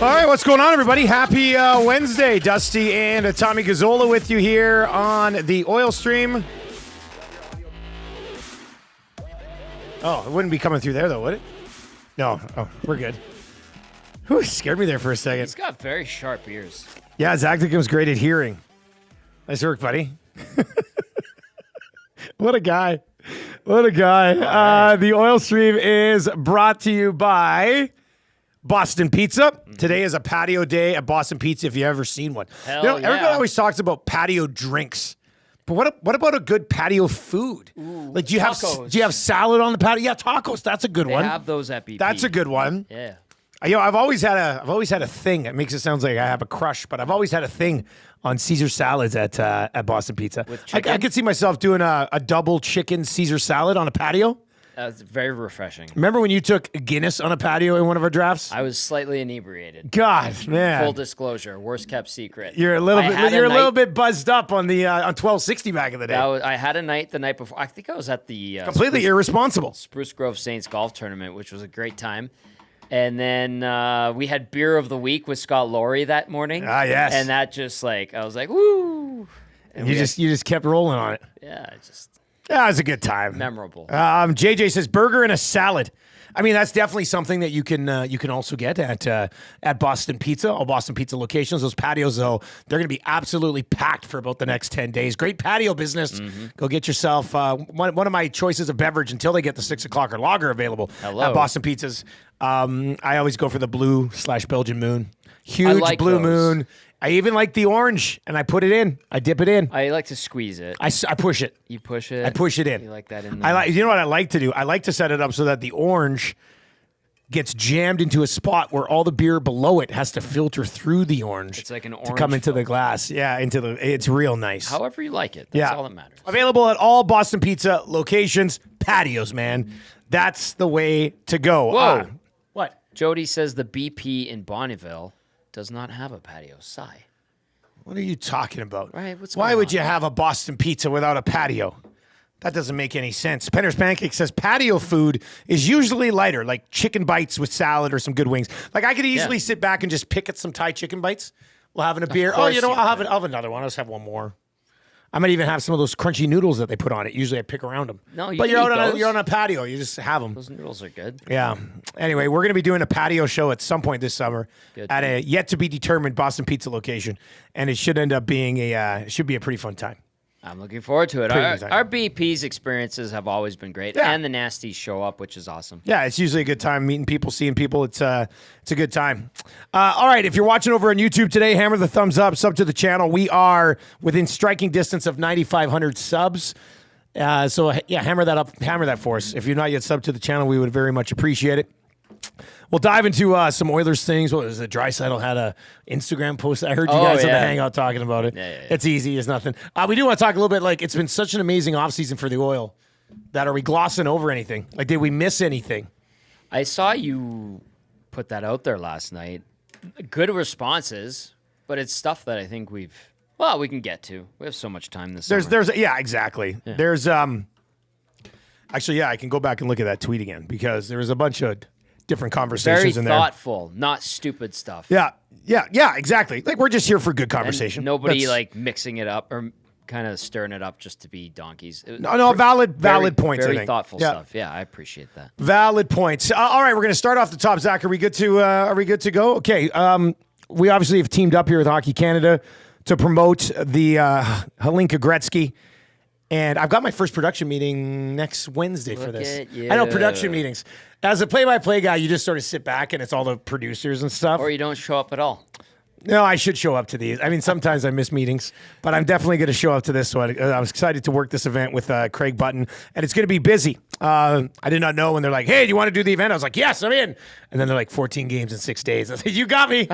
All right, what's going on, everybody? Happy Wednesday. Dusty and Tommy Gazzola with you here on the oil stream. Oh, it wouldn't be coming through there, though, would it? No. Oh, we're good. Whew, scared me there for a second. He's got very sharp ears. Yeah, Zacticum's great at hearing. Nice work, buddy. What a guy. What a guy. Right. The oil stream is brought to you by Boston Pizza. Today is a patio day at Boston Pizza if you've ever seen one. Everybody always talks about patio drinks. But what about a good patio food? Ooh, like do you tacos. have salad on the patio? Yeah, tacos. That's a good one. They have those at BP. That's a good one. Yeah. I've always had a thing. It makes it sound like I have a crush, but I've always had a thing on Caesar salads at Boston Pizza. With chicken? I could see myself doing a double chicken Caesar salad on a patio. That's very refreshing. Remember when you took Guinness on a patio in one of our drafts? I was slightly inebriated. God, man. Full disclosure, worst kept secret. You're a little bit buzzed up on the on 1260 back in the day. I had a night the night before. I think I was at the completely irresponsible Spruce Grove Saints golf tournament, which was a great time. And then we had beer of the week with Scott Laurie that morning. Ah, yes. And that just I was like, woo. And you just kept rolling on it. Yeah, it was a good time. Memorable. JJ says burger and a salad. I mean, that's definitely something that you can also get at Boston Pizza, all Boston Pizza locations. Those patios, though, they're going to be absolutely packed for about the next 10 days. Great patio business. Mm-hmm. Go get yourself one of my choices of beverage until they get the 6 o'clock or lager available at Boston Pizzas. I always go for the blue/Belgian Moon. Huge blue moon. I even like the orange, and I put it in. I dip it in. I like to squeeze it. I push it. You push it? I push it in. You like that in there? You know what I like to do? I like to set it up so that the orange gets jammed into a spot where all the beer below it has to filter through the orange. It's like an orange to come into filter. The glass. Yeah, it's real nice. However you like it. That's all that matters. Available at all Boston Pizza locations. Patios, man. That's the way to go. Whoa. What? Jody says the BP in Bonneville does not have a patio. Sigh. What are you talking about? Right, Why would you have a Boston Pizza without a patio? That doesn't make any sense. Penner's Pancake says patio food is usually lighter, like chicken bites with salad or some good wings. Like I could easily sit back and just pick at some Thai chicken bites while having a beer. Oh, I'll have another one. I'll just have one more. I might even have some of those crunchy noodles that they put on it. Usually I pick around them. No, you're on a patio. You just have them. Those noodles are good. Yeah. Anyway, we're going to be doing a patio show at some point this summer at a yet to be determined Boston Pizza location, and it should end up being should be a pretty fun time. I'm looking forward to it. Our BP's experiences have always been great, and the Nasties show up, which is awesome. Yeah, it's usually a good time meeting people, seeing people. It's a good time. All right, if you're watching over on YouTube today, hammer the thumbs up, sub to the channel. We are within striking distance of 9,500 subs. So hammer that up, hammer that for us. If you're not yet subbed to the channel, we would very much appreciate it. We'll dive into some Oilers things. What was it? Draisaitl had a Instagram post. I heard you guys on the Hangout talking about it. Yeah. It's easy. It's nothing. We do want to talk a little bit. Like it's been such an amazing offseason for the Oil. That are we glossing over anything? Like did we miss anything? I saw you put that out there last night. Good responses, but it's stuff that I think we can get to. We have so much time this summer. Exactly. Yeah. There's actually, I can go back and look at that tweet again because there was a bunch of different conversations in there. Very thoughtful, not stupid stuff. Yeah, exactly. Like we're just here for good conversation. And nobody mixing it up or kind of stirring it up just to be donkeys. Valid points. Very thoughtful stuff. Yeah, I appreciate that. Valid points. All right, we're going to start off the top. Zach, are we good to go? Okay. We obviously have teamed up here with Hockey Canada to promote the Hlinka Gretzky. And I've got my first production meeting next Wednesday for this. I know production meetings. As a play-by-play guy, you just sort of sit back and it's all the producers and stuff. Or you don't show up at all. No, I should show up to these. I mean, sometimes I miss meetings, but I'm definitely going to show up to this one. I was excited to work this event with Craig Button, and it's going to be busy. I did not know when they're like, hey, do you want to do the event? I was like, yes, I'm in. And then they're like 14 games in 6 days. I said, you got me.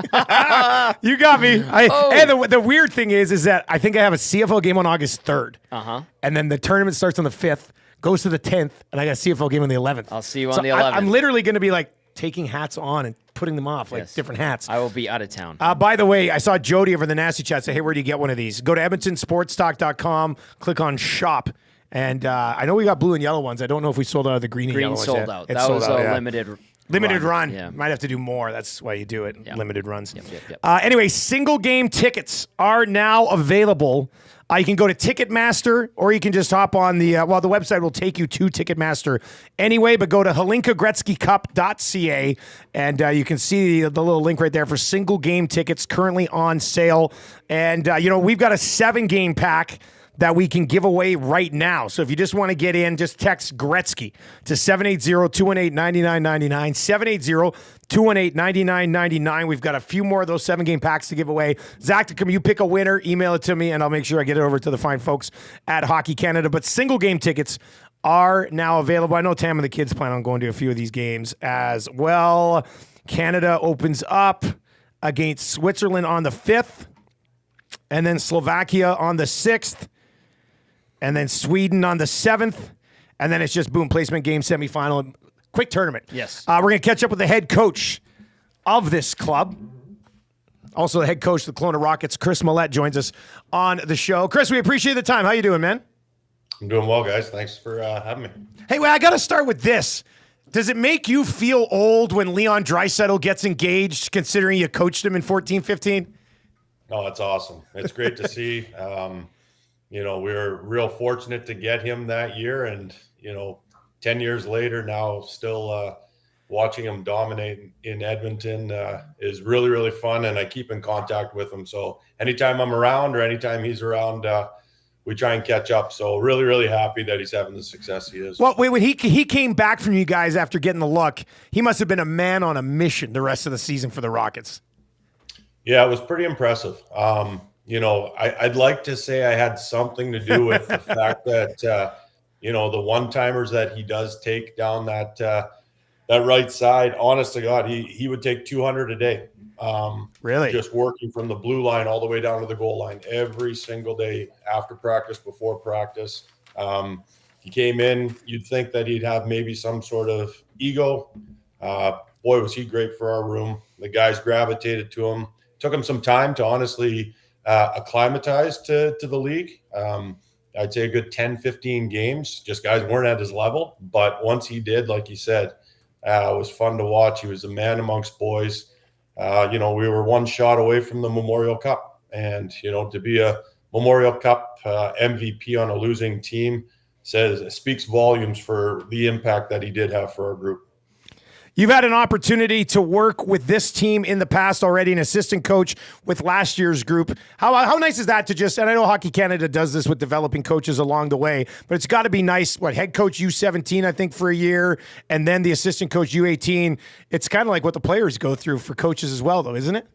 You got me. And the weird thing is that I think I have a CFL game on August 3rd. Uh-huh. And then the tournament starts on the 5th, goes to the 10th, and I got a CFL game on the 11th. I'll see you on the 11th. I'm literally going to be like taking hats on and putting them off, like different hats. I will be out of town. By the way, I saw Jody over the Nasty Chat say, hey, where do you get one of these? Go to EdmontonSportsTalk.com, click on shop. And I know we got blue and yellow ones. I don't know if we sold out of the green and yellow ones. Green sold out. That was a limited Limited run. Yeah. Might have to do more. That's why you do it. Yeah. Limited runs. Yep. Anyway, single game tickets are now available. You can go to Ticketmaster, or you can just hop on the the website will take you to Ticketmaster anyway, but go to HlinkaGretzkyCup.ca, and you can see the little link right there for single game tickets currently on sale. And, we've got a 7-game pack that we can give away right now. So if you just want to get in, just text Gretzky to 780-218-9999, 780-218-9999. We've got a few more of those 7-game packs to give away. Zach, you pick a winner, email it to me, and I'll make sure I get it over to the fine folks at Hockey Canada. But single game tickets are now available. I know Tam and the kids plan on going to a few of these games as well. Canada opens up against Switzerland on the 5th, and then Slovakia on the 6th. And then Sweden on the 7th. And then it's just boom, placement game, semifinal, quick tournament. Yes. We're going to catch up with the head coach of this club. Also the head coach of the Kelowna Rockets, Kris Mallette, joins us on the show. Chris, we appreciate the time. How you doing, man? I'm doing well, guys. Thanks for having me. Hey, well, I got to start with this. Does it make you feel old when Leon Draisaitl gets engaged, considering you coached him in 14-15? No, that's awesome. It's great to see. We were real fortunate to get him that year, and 10 years later now still watching him dominate in Edmonton is really, really fun, and I keep in contact with him. So anytime I'm around or anytime he's around, we try and catch up. So really, really happy that he's having the success he is. Well, when he came back from you guys after getting the look, he must have been a man on a mission the rest of the season for the Rockets. Yeah, it was pretty impressive. I'd like to say I had something to do with the fact that, the one-timers that he does take down that right side, honest to God, he would take 200 a day. Really? Just working from the blue line all the way down to the goal line every single day, after practice, before practice. He came in, you'd think that he'd have maybe some sort of ego. Boy, was he great for our room. The guys gravitated to him. Took him some time to honestly acclimatize to the league. I'd say a good 10, 15 games. Just guys weren't at his level. But once he did, like you said, it was fun to watch. He was a man amongst boys. We were one shot away from the Memorial Cup. And, to be a Memorial Cup MVP on a losing team speaks volumes for the impact that he did have for our group. You've had an opportunity to work with this team in the past already, an assistant coach with last year's group. How nice is that to just, and I know Hockey Canada does this with developing coaches along the way, but it's got to be nice, head coach U17, I think, for a year, and then the assistant coach U18. It's kind of like what the players go through for coaches as well, though, isn't it?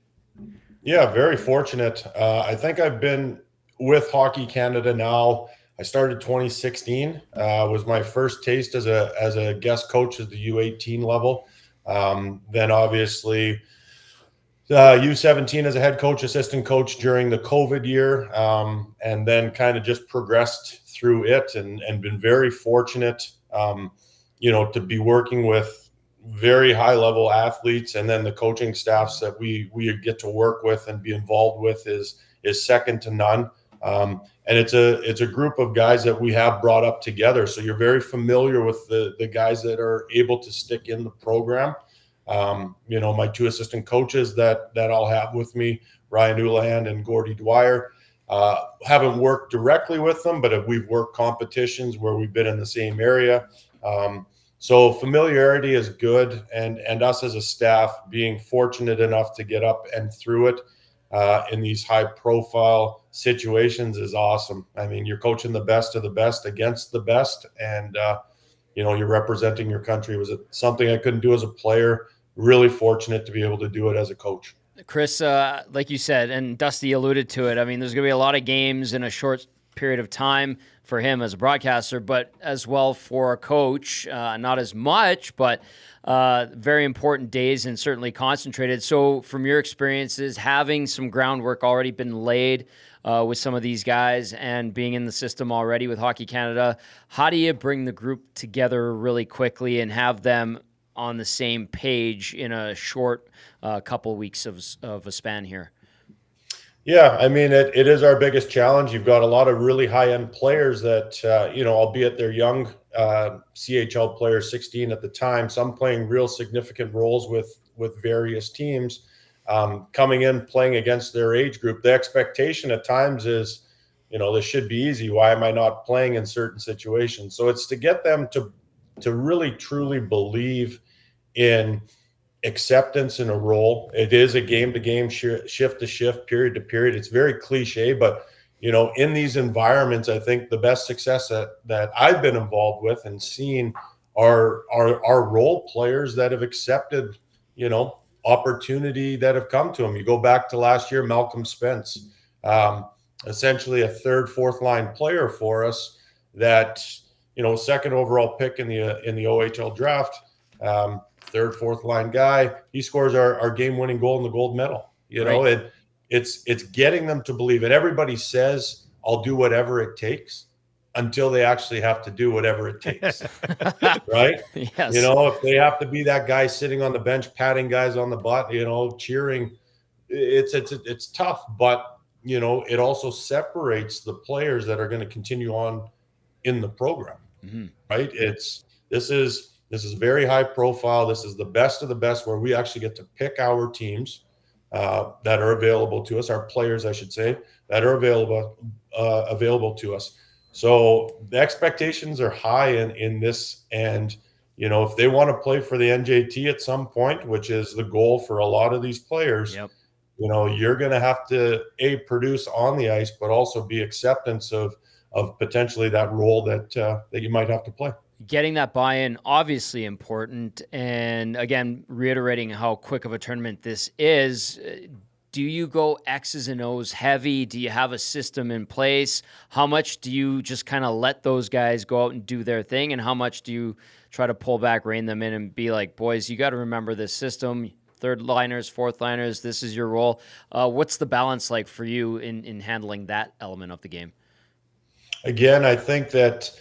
Yeah, very fortunate. I think I've been with Hockey Canada now. I started 2016, was my first taste as a guest coach at the U18 level. Then obviously U17 as a head coach, assistant coach during the COVID year, and then kind of just progressed through it and been very fortunate, to be working with very high level athletes, and then the coaching staffs that we get to work with and be involved with is second to none. And it's a group of guys that we have brought up together. So you're very familiar with the guys that are able to stick in the program. My two assistant coaches that I'll have with me, Ryan Uland and Gordy Dwyer, haven't worked directly with them, but we've worked competitions where we've been in the same area. So familiarity is good. And us as a staff being fortunate enough to get up and through it in these high profile situations is awesome. I mean, you're coaching the best of the best against the best, and you're representing your country. It was something I couldn't do as a player. Really fortunate to be able to do it as a coach. Chris, like you said, and Dusty alluded to it, I mean, there's going to be a lot of games in a short period of time for him as a broadcaster, but as well for a coach, not as much, but very important days and certainly concentrated. So from your experiences, having some groundwork already been laid with some of these guys and being in the system already with Hockey Canada, how do you bring the group together really quickly and have them on the same page in a short couple weeks of a span here? Yeah, I mean, it is our biggest challenge. You've got a lot of really high-end players that, albeit they're young CHL players, 16 at the time, some playing real significant roles with various teams, coming in, playing against their age group. The expectation at times is, this should be easy. Why am I not playing in certain situations? So it's to get them to really truly believe in acceptance in a role. It is a game-to-game, shift-to-shift, period-to-period. It's very cliche, but in these environments, I think the best success that I've been involved with and seen are role players that have accepted, opportunity that have come to them. You go back to last year, Malcolm Spence, essentially a third, fourth line player for us that, second overall pick in the OHL draft, third, fourth line guy. He scores our game-winning goal and the gold medal. Right. It's getting them to believe it. Everybody says, I'll do whatever it takes until they actually have to do whatever it takes. Right? Yes. If they have to be that guy sitting on the bench, patting guys on the butt, cheering, it's tough, but it also separates the players that are going to continue on in the program. Mm-hmm. Right? This is very high profile. This is the best of the best, where we actually get to pick our teams that are available to us, our players, I should say, that are available to us. So the expectations are high in this. And, if they want to play for the NJT at some point, which is the goal for a lot of these players, Yep. You're going to have to produce on the ice, but also be acceptance of potentially that role that you might have to play. Getting that buy-in, obviously important. And again, reiterating how quick of a tournament this is, do you go X's and O's heavy? Do you have a system in place? How much do you just kind of let those guys go out and do their thing? And how much do you try to pull back, rein them in, and be like, boys, you got to remember this system, third liners, fourth liners, this is your role. What's the balance like for you in handling that element of the game? Again, I think that,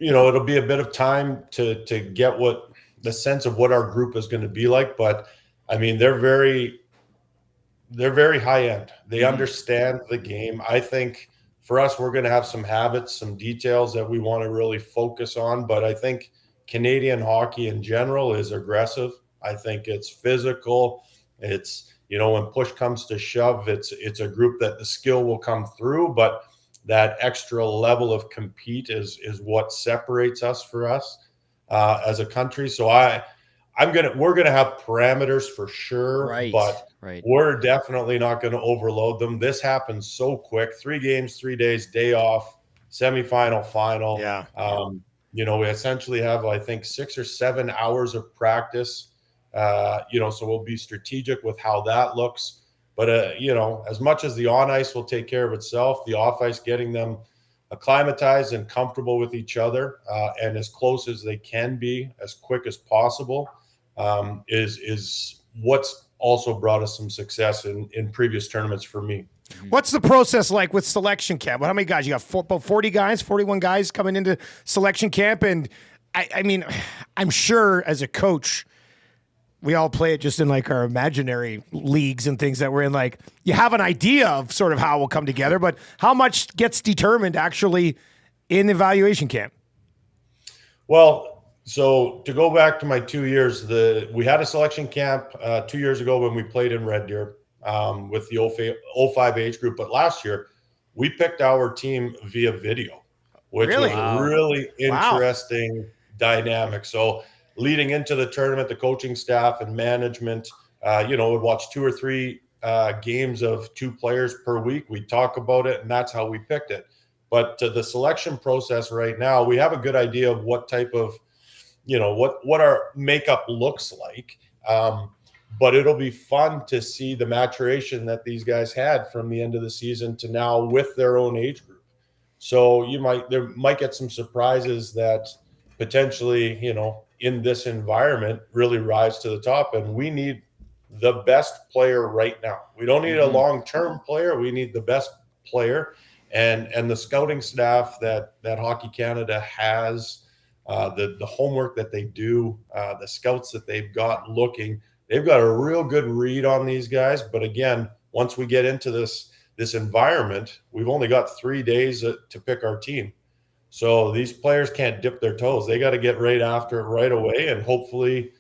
it'll be a bit of time to get what the sense of what our group is going to be like. But I mean, they're very high end. They understand the game. I think for us, we're going to have some habits, some details that we want to really focus on. But I think Canadian hockey in general is aggressive. I think it's physical. It's, when push comes to shove, it's a group that the skill will come through, but that extra level of compete is what separates us as a country. So we're gonna have parameters for sure, right, but right. We're definitely not going to overload them. This happens so quick: 3 games, 3 days, day off, semifinal, final. Yeah. We essentially have, I think, 6 or 7 hours of practice. So we'll be strategic with how that looks. But, as much as the on ice will take care of itself, the off ice, getting them acclimatized and comfortable with each other and as close as they can be, as quick as possible, is what's also brought us some success in previous tournaments for me. What's the process like with selection camp? How many guys? You got about 40 guys, 41 guys coming into selection camp. And I mean, I'm sure as a coach, we all play it just in like our imaginary leagues and things that we're in. Like, you have an idea of sort of how it will come together, but how much gets determined actually in evaluation camp? Well, so to go back to my 2 years, we had a selection camp 2 years ago when we played in Red Deer with the 05 age group. But last year, we picked our team via video, which was a really interesting dynamic. So leading into the tournament, the coaching staff and management, would watch 2 or 3 games of 2 players per week. We talk about it, and that's how we picked it. But the selection process right now, we have a good idea of what type of, what our makeup looks like. But it'll be fun to see the maturation that these guys had from the end of the season to now with their own age group. So there might get some surprises that potentially, in this environment really rise to the top. And we need the best player right now. We don't need a long-term player. We need the best player. And the scouting staff that Hockey Canada has, the homework that they do, the scouts that they've got they've got a real good read on these guys. But again, once we get into this environment, we've only got 3 days to pick our team. So these players can't dip their toes. They got to get right after it right away and hopefully,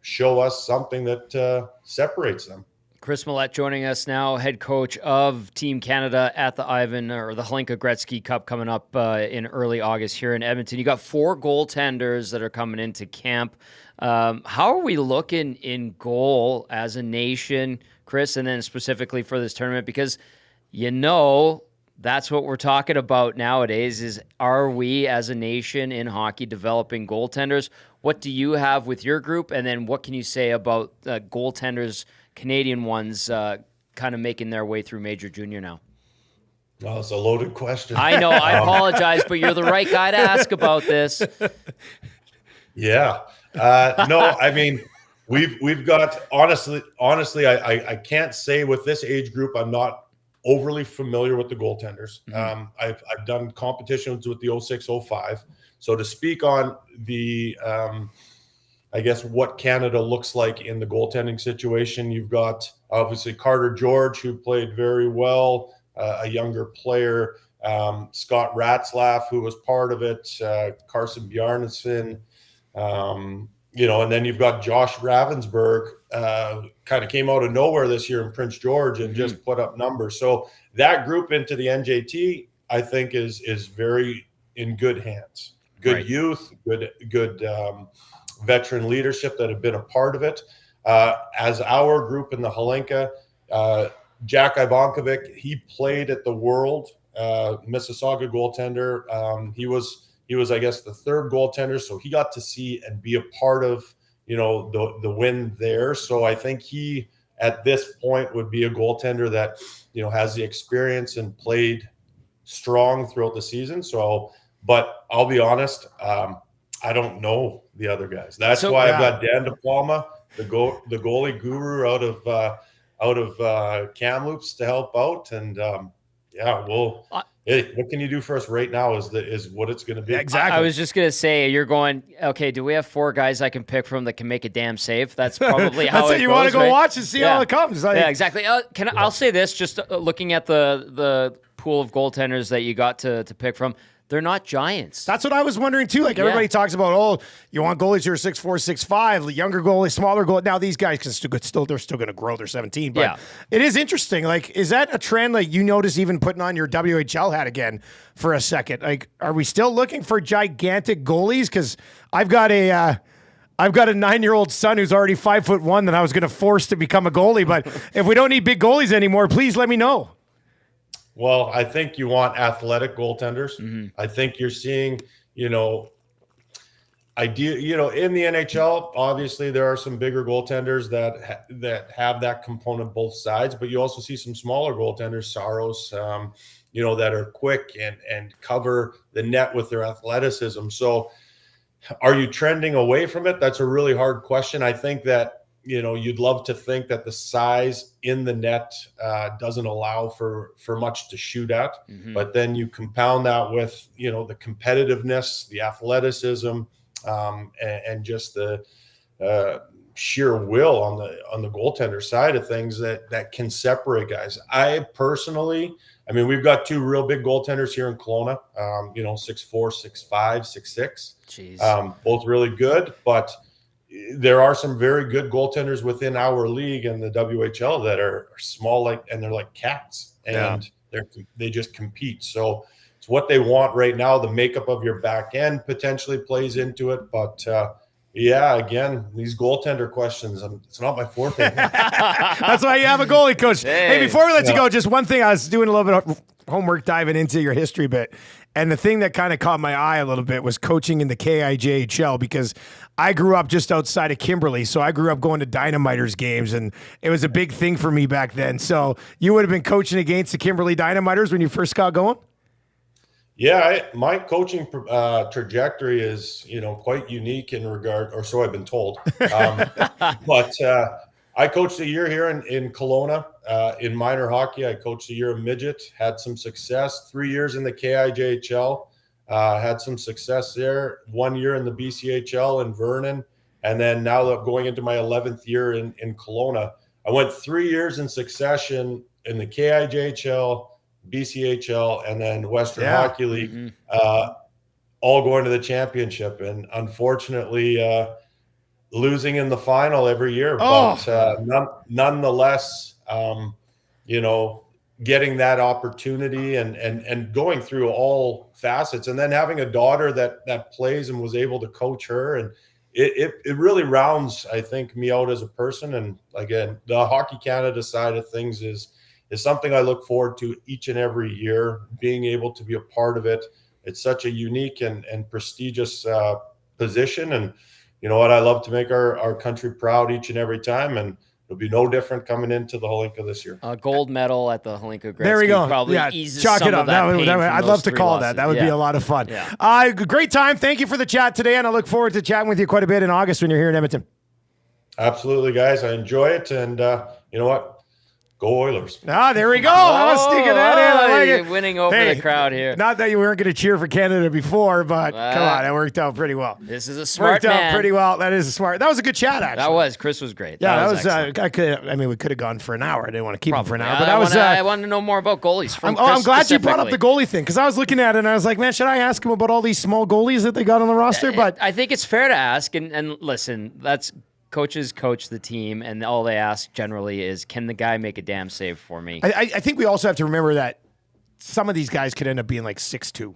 show us something that separates them. Kris Mallette joining us now, head coach of Team Canada at the Hlinka Gretzky Cup coming up in early August here in Edmonton. You got 4 goaltenders that are coming into camp. How are we looking in goal as a nation, Kris, and then specifically for this tournament? Because that's what we're talking about nowadays is, are we as a nation in hockey developing goaltenders? What do you have with your group? And then what can you say about goaltenders, Canadian ones, kind of making their way through major junior now? Well, it's a loaded question. I know. I apologize, but you're the right guy to ask about this. Yeah. No, I mean, we've got, honestly, I can't say with this age group, I'm not overly familiar with the goaltenders. Mm-hmm. I've done competitions with the 06, 05. So to speak on the, I guess what Canada looks like in the goaltending situation, you've got obviously Carter George, who played very well, a younger player, Scott Ratzlaff, who was part of it, Carson Bjarnason, and then you've got Josh Ravensburg, kind of came out of nowhere this year in Prince George and just put up numbers. So that group into the NJT, I think, is very in good hands. Good Right. youth, good veteran leadership that have been a part of it. As our group in the Hlinka, Jack Ivankovic, he played at the World Mississauga goaltender. He was, I guess, the 3rd goaltender, so he got to see and be a part of, the win there. So I think he, at this point, would be a goaltender that, has the experience and played strong throughout the season. So, but I'll be honest, I don't know the other guys. That's why I've got Dan DePalma, the goalie guru out of Kamloops to help out. And what can you do for us right now is what it's going to be. Exactly. I was just going to say, you're going, okay, do we have 4 guys I can pick from that can make a damn save? That's probably how That's it what you goes, want to go right? watch and see how it comes. Yeah, exactly. I'll say this, just looking at the pool of goaltenders that you got to pick from, they're not giants. That's what I was wondering too. Like everybody talks about, you want goalies who are 6'4", 6'5", younger goalies, smaller goalies. Now these guys they're still going to grow. They're 17, but it is interesting. Like, is that a trend? Like you notice, even putting on your WHL hat again for a second. Like, are we still looking for gigantic goalies? Because I've got a 9-year-old son who's already 5'1" that I was going to force to become a goalie. But if we don't need big goalies anymore, please let me know. Well, I think you want athletic goaltenders. I think you're seeing, in the NHL, obviously there are some bigger goaltenders that have that component both sides, but you also see some smaller goaltenders, Saros, that are quick and cover the net with their athleticism. So are you trending away from it? That's a really hard question. I think that, you'd love to think that the size in the net doesn't allow for much to shoot at, but then you compound that with, the competitiveness, the athleticism, and just the sheer will on the goaltender side of things that can separate guys. I personally, we've got 2 real big goaltenders here in Kelowna, 6'4", 6'5", 6'6". Jeez. Both really good, but there are some very good goaltenders within our league and the WHL that are small, and they're like cats, and they just compete. So it's what they want right now. The makeup of your back end potentially plays into it, but again, these goaltender questions, it's not my forte. That's why you have a goalie coach. Hey, before we let you go, just one thing. I was doing a little bit of homework diving into your history bit. And the thing that kind of caught my eye a little bit was coaching in the KIJHL, because I grew up just outside of Kimberley. So I grew up going to Dynamiters games, and it was a big thing for me back then. So you would have been coaching against the Kimberley Dynamiters when you first got going? Yeah, my coaching trajectory is, quite unique in regard, or so I've been told. But I coached a year here in Kelowna in minor hockey. I coached a year of midget, had some success. 3 years in the KIJHL, had some success there. 1 year in the BCHL in Vernon, and then now that I'm going into my 11th year in Kelowna. I went 3 years in succession in the KIJHL, BCHL, and then Western Hockey League. all going to the championship, and unfortunately losing in the final every year. But nonetheless, getting that opportunity and going through all facets, and then having a daughter that plays and was able to coach her, and it really rounds, I think, me out as a person. And again, the Hockey Canada side of things is something I look forward to each and every year, being able to be a part of it. It's such a unique and prestigious position. And you know what? I love to make our country proud each and every time. And it'll be no different coming into the Hlinka this year. A gold medal at the Hlinka Gretzky. There we go. Probably eases chalk some it up. of that pain from I'd those love to 3 call losses. that. That would be a lot of fun. Yeah. Great time. Thank you for the chat today, and I look forward to chatting with you quite a bit in August when you're here in Edmonton. Absolutely, guys. I enjoy it. And you know what? Go Oilers. There we go. I was sneaking that in. I like it. Winning over the crowd here. Not that you weren't going to cheer for Canada before, but come on, it worked out pretty well. This is a smart man. Worked out pretty well. That is a smart. That was a good chat, actually. That was. Chris was great. Yeah, that was we could have gone for an hour. I didn't want to keep him for an hour, but I wanted to know more about goalies. I'm glad you brought up the goalie thing, because I was looking at it and I was like, man, should I ask him about all these small goalies that they got on the roster? But I think it's fair to ask. And listen, that's. Coaches coach the team, and all they ask generally is, can the guy make a damn save for me? I think we also have to remember that some of these guys could end up being like 6'2".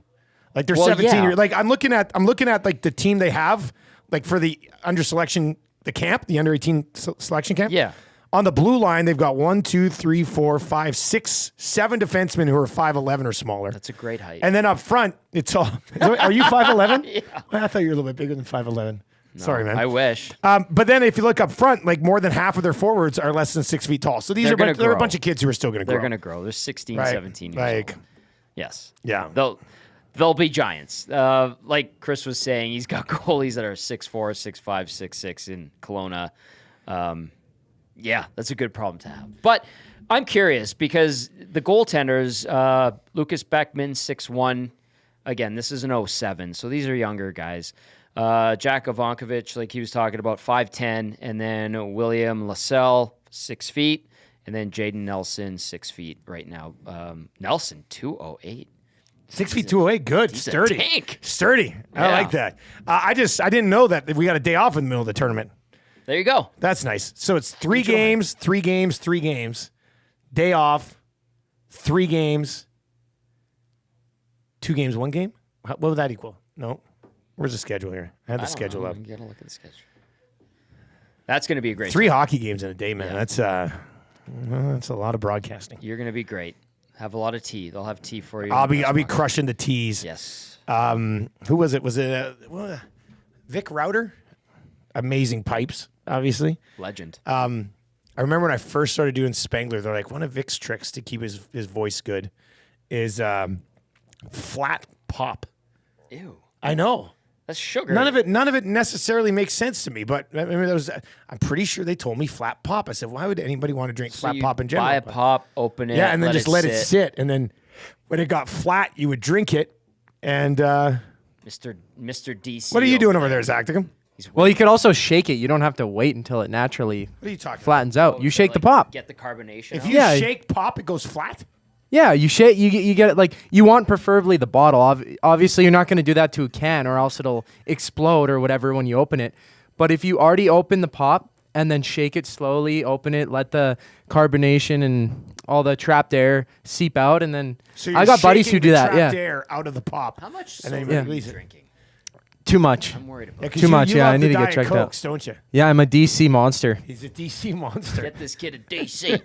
Like they're 17 years. Like I'm looking at like the team they have, like for the under selection, the under 18 selection camp. Yeah. On the blue line, they've got 1, 2, 3, 4, 5, 6, 7 defensemen who are 5'11" or smaller. That's a great height. And then up front, it's all. Are you 5'11"? Yeah. I thought you were a little bit bigger than 5'11". No, sorry, man. I wish. But then if you look up front, like more than half of their forwards are less than 6 feet tall. So they're a bunch of kids who are still going to grow. They're going to grow. They're 16, right. 17 years old. Yes. Yeah. They'll be giants. Like Chris was saying, he's got goalies that are 6'4", 6'5", 6'6" in Kelowna. That's a good problem to have. But I'm curious because the goaltenders, Lucas Beckman, 6'1". Again, this is an 07, so these are younger guys. Jack Ivankovic, like he was talking about, 5'10", and then William Lassell, 6 feet, and then Jaden Nelson, 6 feet right now. Nelson, 208. 6 feet 208, good, He's sturdy, a tank. sturdy. I like that. I didn't know that we got a day off in the middle of the tournament. There you go. That's nice. So it's 3 games, 3 games, 3 games, day off, 3 games, 2 games, 1 game. What would that equal? No. Where's the schedule here? I had the schedule up. You gotta look at the schedule. That's going to be a great 3 time. hockey games in a day, man. Yeah. That's a lot of broadcasting. You're going to be great. Have a lot of tea. They'll have tea for you. I'll be crushing the teas. Yes. Who was it? Was it Vic Router? Amazing pipes, obviously. Legend. I remember when I first started doing Spangler, they're like, one of Vic's tricks to keep his voice good is flat pop. Ew. I know. That's sugar. None of it necessarily makes sense to me, but I mean, I'm pretty sure they told me flat pop. I said, why would anybody want to drink flat pop in general? Buy a pop, open it, and then just let it sit. And then when it got flat, you would drink it. And Mr. DC. what are you doing over there, Zacticum? Well, you could also shake it. You don't have to wait until it naturally What are you talking flattens out. You shake the pop. Get the carbonation. If out? you Yeah. shake pop, it goes flat? Yeah, you shake. You get it like you want, preferably the bottle. Obviously, you're not going to do that to a can, or else it'll explode or whatever when you open it. But if you already open the pop and then shake it slowly, open it, let the carbonation and all the trapped air seep out, and then So I got buddies who do that. trapped yeah, air out of the pop. How much And then soda you are you release it. drinking? too much. I'm worried about Yeah, it. 'cause Too much, You yeah, love I need the to get Diet checked out. Cokes, don't you? Yeah, I'm a DC monster. He's a DC monster. Get this kid a DC.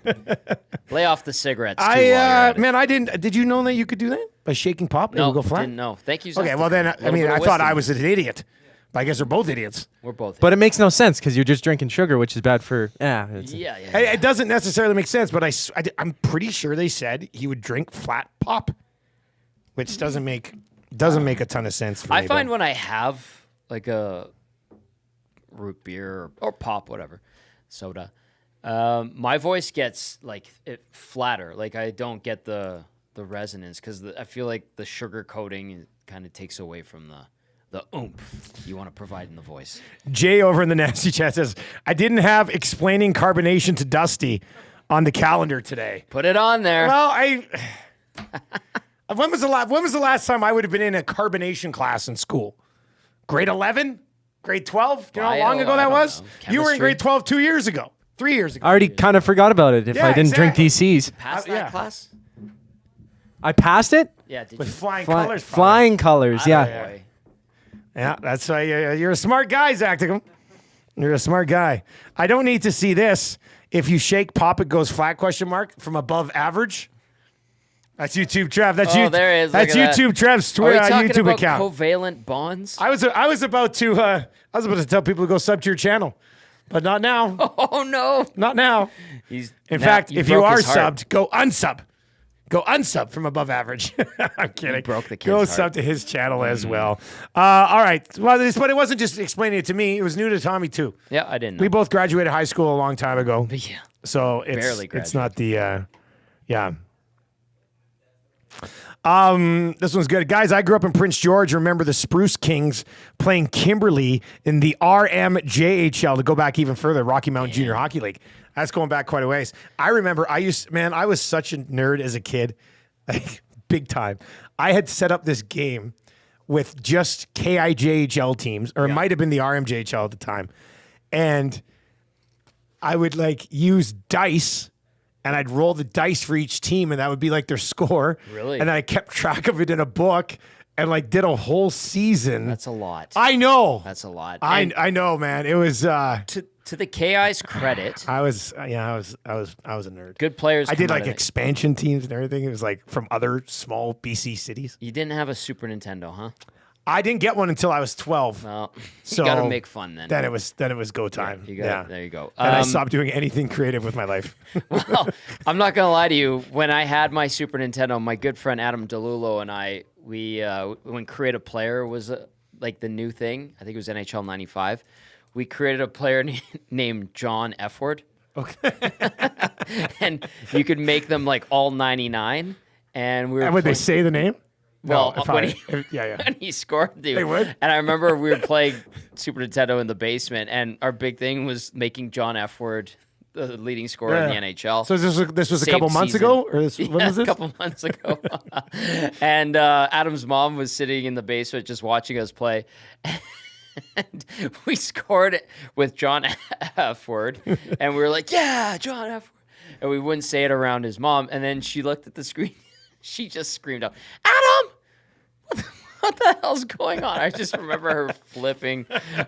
Lay off the cigarettes. Too, while you're at it. Man, I didn't. Did you know that you could do that by shaking pop? It No, would go flat. didn't know. Thank you. Okay, Zach. well then, A I little mean, bit of I thought I wisdom. was an idiot. But I guess they're both idiots. We're both. But it makes no sense because you're just drinking sugar, which is bad for. yeah. Hey, it doesn't necessarily make sense, but I'm pretty sure they said he would drink flat pop, which doesn't make a ton of sense for me. I find when I have like a root beer or pop, whatever, soda, my voice gets like it flatter. Like I don't get the resonance because I feel like the sugar coating kind of takes away from the oomph you want to provide in the voice. Jay over in the nasty chat says, I didn't have explaining carbonation to Dusty on the calendar today. Put it on there. Well, When was the last time I would have been in a carbonation class in school? Grade 11? Grade 12? Do you know how long ago that was? You were in grade 12 2 years ago. 3 years ago. I already kind of forgot about it if I didn't drink DCs. Passed that class? I passed it? Yeah, did With you? flying colors. Probably. Flying colors, yeah. Boy. Yeah, that's why you're a smart guy, Zacticum. You're a smart guy. I don't need to see this. If you shake pop, it goes flat, from above average. That's YouTube Trev. That's there it is. That's YouTube Trev's Are we talking YouTube about account. covalent bonds? I was about to tell people to go sub to your channel, but not now. Oh no, Not now. In fact, if you are subbed, go unsub. Go unsub from above average. I'm kidding. You broke the kid's Go heart. sub to his channel as well. All right. Well, but it wasn't just explaining it to me. It was new to Tommy too. Yeah, I didn't know. We both graduated high school a long time ago. Yeah. So Barely it's not the yeah. This one's good. Guys, I grew up in Prince George. Remember the Spruce Kings playing Kimberley in the RMJHL, to go back even further, Rocky Mountain Junior Hockey League. That's going back quite a ways. I remember I was such a nerd as a kid, like big time. I had set up this game with just KIJHL teams, or it might have been the RMJHL at the time. And I would use dice, and I'd roll the dice for each team, and that would be their score. Really? And then I kept track of it in a book and did a whole season. That's a lot. I know. That's a lot. I know, man. It was To the KI's credit, I was a nerd. good players. I did come out of it. expansion teams and everything. It was from other small BC cities. You didn't have a Super Nintendo, huh? I didn't get one until I was 12. Well, So you got to make fun then. Then it was go time. There you go. And I stopped doing anything creative with my life. Well, I'm not gonna lie to you. When I had my Super Nintendo, my good friend Adam DeLulo and I, when Create a Player was the new thing, I think it was NHL '95. We created a player named John F. Word. Okay. And you could make them all 99. And we were. And would they say the name? Well, No, when he scored, They would? And I remember we were playing Super Nintendo in the basement, and our big thing was making John F. Word the leading scorer in the NHL. So this was a Same couple months season. ago, or when was this? A couple months ago. And Adam's mom was sitting in the basement just watching us play. And we scored it with John F. Word, and we were like, "Yeah, John F. Word," and we wouldn't say it around his mom. And then she looked at the screen. She just screamed out, "Adam! What the hell's going on?" I just remember her flipping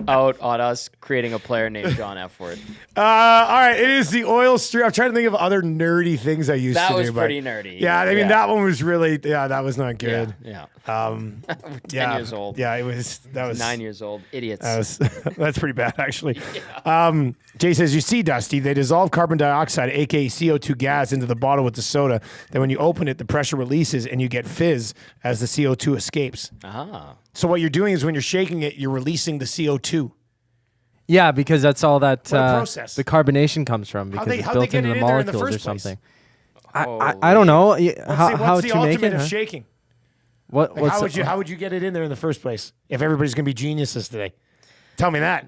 out on us creating a player named John F. Word. All right, it is the oil stream. I'm trying to think of other nerdy things I used to do. That was pretty nerdy. Yeah, I mean that one was really that was not good. Yeah. 10 years old. Yeah, that was 9 years old. Idiots. That's pretty bad, actually. Jay says, you see, Dusty, they dissolve carbon dioxide, aka CO2 gas, into the bottle with the soda. Then when you open it, the pressure releases and you get fizz as the CO2 escapes. Ah. So what you're doing is when you're shaking it, you're releasing the CO2. Yeah, because that's all that process. the carbonation comes from, because How'd it's they built get into it the in there in the molecules or first place? something. I don't know how What's the to make ultimate it. of Huh? shaking? What's How would you get it in there in the first place? If everybody's gonna be geniuses today, tell me that.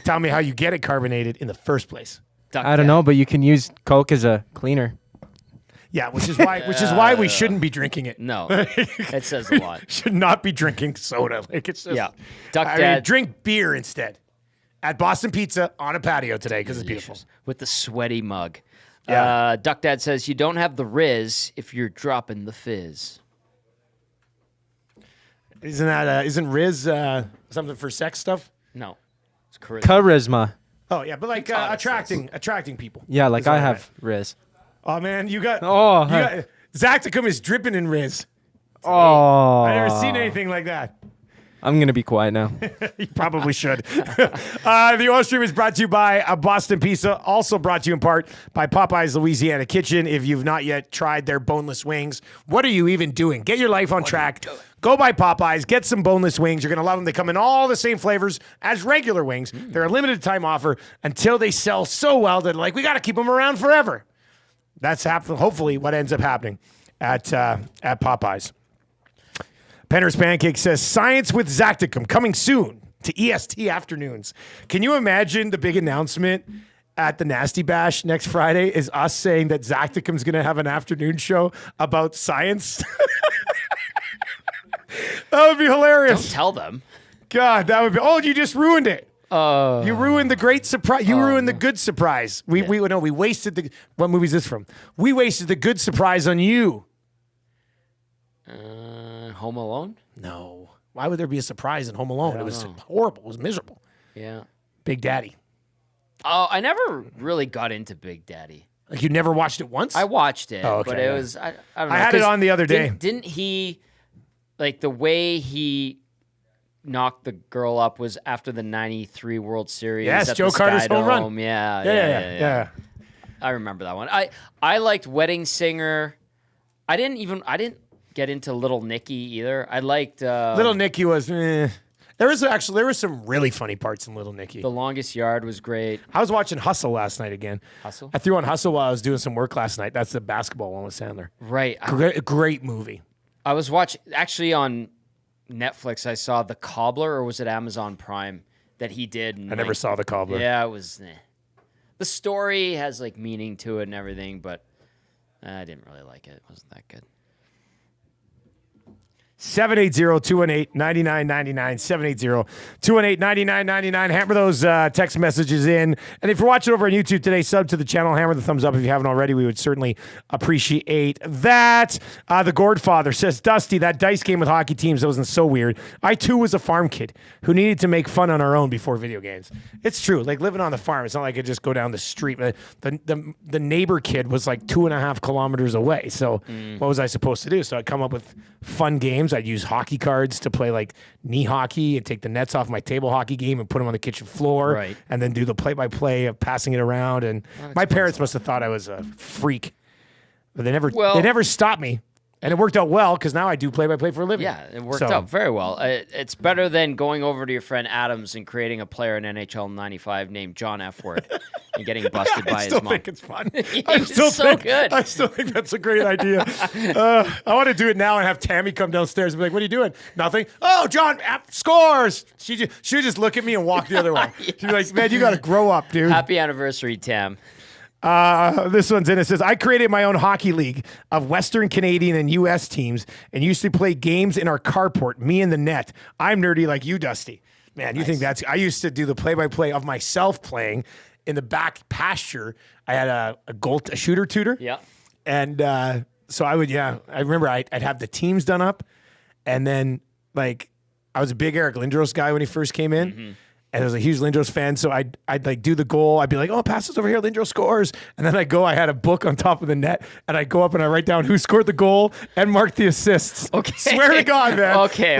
Tell me how you get it carbonated in the first place. I don't know, but you can use Coke as a cleaner. Yeah, which is why we shouldn't be drinking it. No, it says a lot. Should not be drinking soda. It's just, Duck I Dad mean, drink beer instead. At Boston Pizza on a patio today because it's beautiful. with the sweaty mug. Yeah. Duck Dad says you don't have the Riz if you're dropping the fizz. Isn't Riz something for sex stuff? No, it's charisma. Charisma. Oh yeah, but attracting people. Yeah, like Is what I I have Riz. Oh man, you got Oh, Zacticum is dripping in Riz. Oh, I've never seen anything like that. I'm gonna be quiet now. You probably should. The oil stream is brought to you by Boston Pizza, also brought to you in part by Popeyes Louisiana Kitchen. If you've not yet tried their boneless wings, what are you even doing? Get your life on track. Go by Popeyes, get some boneless wings. You're going to love them. They come in all the same flavors as regular wings. They're a limited time offer until they sell so well that we got to keep them around forever. That's hopefully what ends up happening at Popeyes. Penner's Pancake says, Science with Zacticum coming soon to EST afternoons. Can you imagine the big announcement at the Nasty Bash next Friday is us saying that Zacticum's going to have an afternoon show about science? That would be hilarious. Don't tell them. God, that would be. Oh, you just ruined it. Oh. You ruined the great surprise. You ruined the good surprise. We wasted the. What movie is this from? We wasted the good surprise on you. Home Alone? No. Why would there be a surprise in Home Alone? It was know. horrible. It was miserable. Yeah. Big Daddy. Oh, I never really got into Big Daddy. Like you never watched it once? I watched it, Oh, okay, but it yeah. was I don't know. I had it 'cause on the other day. Didn't he, like the way he knocked the girl up was after the '93 World Series? Yes, at Joe the Carter's Sky home run. Dome. Yeah. I remember that one. I liked Wedding Singer. I didn't get into Little Nicky either. I liked Little Nicky was. There was some really funny parts in Little Nicky. The Longest Yard was great. I was watching Hustle last night again. Hustle? I threw on Hustle while I was doing some work last night. That's the basketball one with Sandler. Right. Great movie. I was watching actually on Netflix. I saw The Cobbler, or was it Amazon Prime that he did? And I never saw The Cobbler. Yeah, it was. The story has like meaning to it and everything, but I didn't really like it. It wasn't that good. 780-218-9999. 780-218-9999. Hammer those text messages in. And if you're watching over on YouTube today, sub to the channel. Hammer the thumbs up if you haven't already. We would certainly appreciate that. The Gordfather says, Dusty, that dice game with hockey teams, that wasn't so weird. I, too, was a farm kid who needed to make fun on our own before video games. It's true. Like, living on the farm, it's not like I could just go down the street. The neighbor kid was like 2.5 kilometers away. So what was I supposed to do? So I'd come up with fun games. I'd use hockey cards to play like knee hockey and take the nets off my table hockey game and put them on the kitchen floor, Right. and then do the play-by-play of passing it around. And my parents must have thought I was a freak, but they never stopped me. And it worked out well because now I do play-by-play for a living. Yeah, it worked out very well. It's better than going over to your friend Adams and creating a player in NHL 95 named John F. Word and getting busted by his mom. I still think it's fun. Good. I still think that's a great idea. I want to do it now and have Tammy come downstairs and be like, "What are you doing?" Nothing. Oh, John scores. She would just look at me and walk the other way. She'd be like, "Man, you got to grow up, dude." Happy anniversary, Tam. This one's in. It says, I created my own hockey league of Western Canadian and U.S. teams and used to play games in our carport, me and the net. I'm nerdy like you, Dusty. Man, you think that's... I used to do the play-by-play of myself playing in the back pasture. I had a shooter tutor. Yeah. And so I would, I remember I'd have the teams done up. And then, like, I was a big Eric Lindros guy when he first came in. Mm-hmm. And I was a huge Lindros fan, so I'd like do the goal. I'd be like, "Oh, pass this over here, Lindros scores." And then I had a book on top of the net, and I'd go up and I write down who scored the goal and mark the assists. Okay. Swear to God, man. Okay.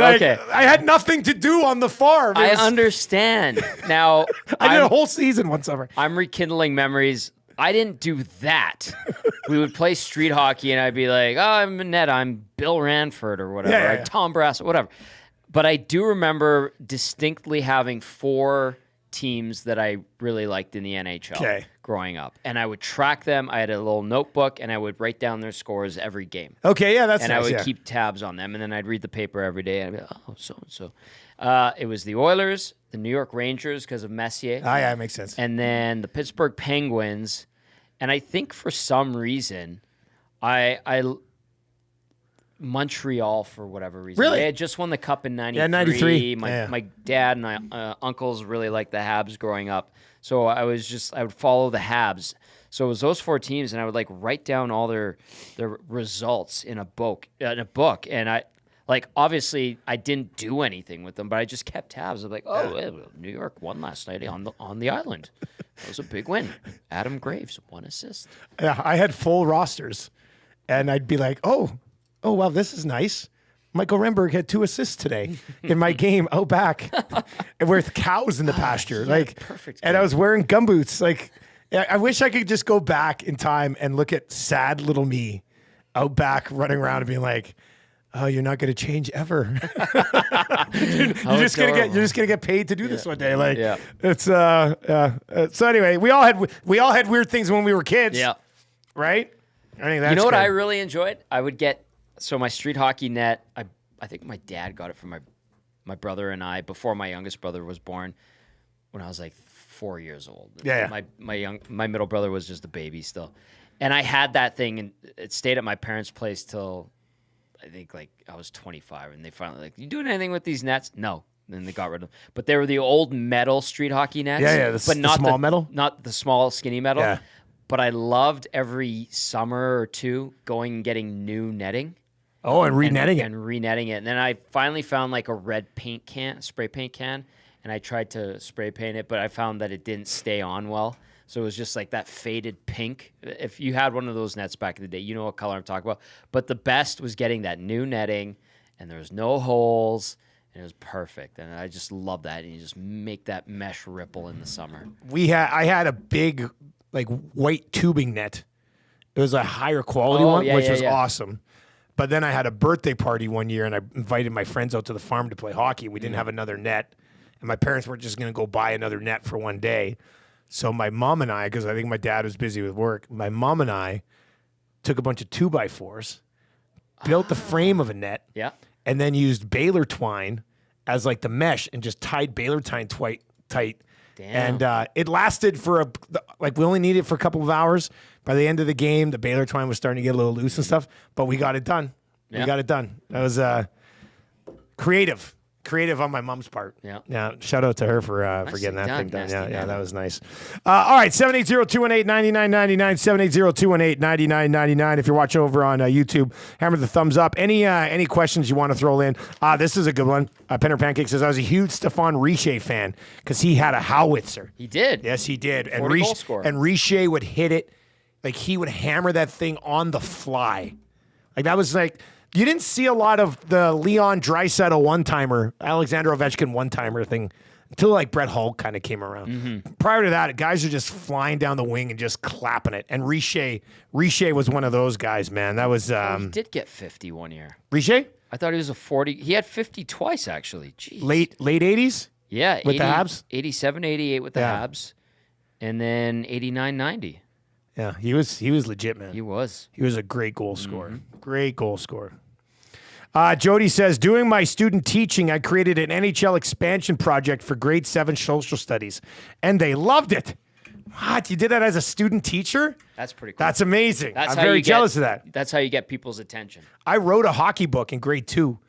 I had nothing to do on the farm. I understand. Now, I did a whole season one summer. I'm rekindling memories. I didn't do that. We would play street hockey, and I'd be like, "Oh, I'm in net. I'm Bill Ranford or whatever, Yeah. Tom Brass, whatever." But I do remember distinctly having 4 teams that I really liked in the NHL growing up. And I would track them. I had a little notebook, and I would write down their scores every game. Okay, yeah, that's and nice. I would keep tabs on them, and then I'd read the paper every day, and I'd be like, "Oh, so-and-so." It was the Oilers, the New York Rangers because of Messier. Ah, yeah, it makes sense. And then the Pittsburgh Penguins. And I think for some reason, Montreal for whatever reason. Really? They had just won the Cup in 93. Yeah, 93. My dad and my uncles really liked the Habs growing up. So I would follow the Habs. So it was those 4 teams, and I would like write down all their results in a book. And I obviously I didn't do anything with them, but I just kept tabs. I'm like, New York won last night on the island. That was a big win. Adam Graves, 1 assist. Yeah, I had full rosters, and I'd be like, oh, wow, this is nice. Michael Renberg had 2 assists today in my game out back with cows in the pasture. Perfect. And I was wearing gumboots. Like, I wish I could just go back in time and look at sad little me out back running around and being like, "Oh, you're not going to change ever. you're just gonna get paid to do this one day." Like, it's so anyway, we all had weird things when we were kids. Yeah. Right. I think that's what good. I really enjoyed? I would get my street hockey net. I think my dad got it from my brother and I before my youngest brother was born, when I was like 4 years old. Yeah. My middle brother was just a baby still, and I had that thing, and it stayed at my parents' place till I think like I was 25, and they finally like, you doing anything with these nets? No. And then they got rid of them. But they were the old metal street hockey nets. Yeah, but not the small metal? Not the small, skinny metal. Yeah. But I loved every summer or two going and getting new netting. Oh, and re-netting it. And re-netting it. And then I finally found like a red spray paint can, and I tried to spray paint it, but I found that it didn't stay on well. So it was just like that faded pink. If you had one of those nets back in the day, you know what color I'm talking about. But the best was getting that new netting, and there was no holes, and it was perfect. And I just love that. And you just make that mesh ripple in the summer. I had a big like white tubing net. It was a higher quality one, which was awesome. But then I had a birthday party one year, and I invited my friends out to the farm to play hockey. We didn't have another net, and my parents were just going to go buy another net for one day. So my mom and I, because I think my dad was busy with work, my mom and I took a bunch of 2x4s, built the frame of a net, and then used baler twine as like the mesh and just tied baler twine tight. Damn. And it lasted for we only needed it for a couple of hours. By the end of the game, the baler twine was starting to get a little loose and stuff, but we got it done. We got it done. That was creative on my mom's part. Yeah. Shout out to her for getting that thing done. Yeah, that was nice. All right, 780-218-9999, 780-218-9999. If you're watching over on YouTube, hammer the thumbs up. Any questions you want to throw in? This is a good one. Penner Pancake says, I was a huge Stéphane Richer fan because he had a howitzer. He did. Yes, he did. And 40 goal scorer. And Richer would hit it. Like, he would hammer that thing on the fly. Like, that was like... You didn't see a lot of the Leon Draisaitl one-timer, Alexander Ovechkin one-timer thing until like Brett Hull kind of came around. Mm-hmm. Prior to that, guys are just flying down the wing and just clapping it. And Richer was one of those guys, man. That was... he did get 50 one year. Richer? I thought he was a 40. He had 50 twice, actually. Jeez. Late 80s? Yeah. With the Habs? 87, 88 with the Habs. And then 89, 90. Yeah, he was legit, man. He was. He was a great goal scorer. Mm-hmm. Great goal scorer. Jody says, doing my student teaching, I created an NHL expansion project for grade 7 social studies, and they loved it. What? You did that as a student teacher? That's pretty cool. That's amazing. I'm very jealous of that. That's how you get people's attention. I wrote a hockey book in grade 2